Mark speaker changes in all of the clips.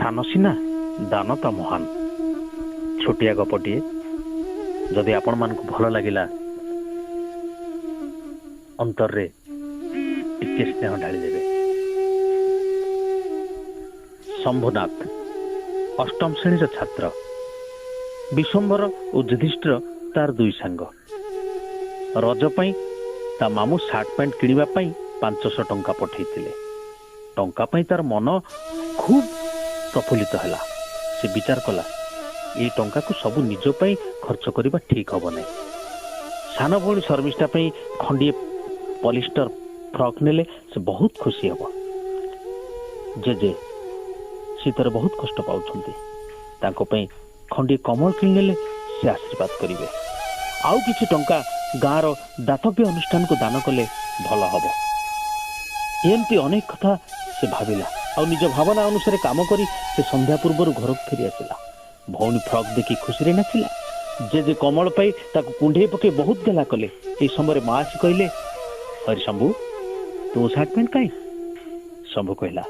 Speaker 1: सान सीना दान ता महान। छोटिया गपटे जदि आपण मान भल लगिला अंतर रे टिके स्नेह ढाली देवे। शंभुनाथ अष्टम श्रेणी छात्र। विश्वम्बर और युधिष्ठिर तार दुई सांग। रज पाई ता मामू सार्ट पैंट किणवा 500 टंका पठेइथिले। टंका पाई तार मन खूब प्रफुल्लित हैला। से विचार कला ये टंका को सब निज पाई खर्च करबा ठीक हबो नै। सान भौणी शर्मिष्ठा पाई खंडिए पॉलिस्टर फ्रॉक नेले से बहुत खुशी हबो। जे शीतर बहुत कष्ट पाउछंती तांको पाई खंडिए कमल किनेले से आशीर्वाद करिवे। आउ किछि टंका गाँर दातव्य अनुष्ठान को दान कले भल हबो। एमती अनेक कथा से भाविला और निज भावना अनुसार काम करी से संध्या पूर्व घर फेरी आसिला। भौणी फ्रॉक देखी खुशी रे नाचिला। जे कमल पाई ताको कुंढे पके बहुत गेला कले। ए समय माँ आसी कहले हरि शंभु तू सार्ट पैंट काई? शंभु कहला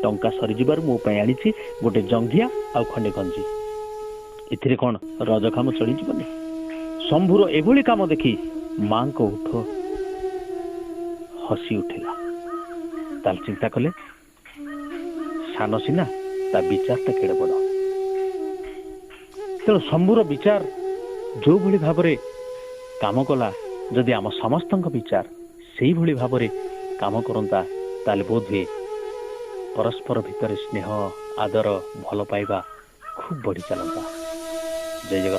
Speaker 1: टंका सरी जिबार मो पई आनिछि गोटे जंघिया आ खंडे गंजी। इथिरे कोन रज काम चली जिबनी। शंभुर एभली काम देखी मां को उठ हसी उठिला। ताल चिंता कले सान सीना ता विचार ता केड़े बड़। तेणु शंभुर विचार जो भली भावरे काम कला जदि आम समस्त विचार से भली भावरे काम करंता ताले बोध हुए परस्पर भितर स्नेह आदर भल पाइबा खूब बढ़ी चलता। जय जगन्नाथ।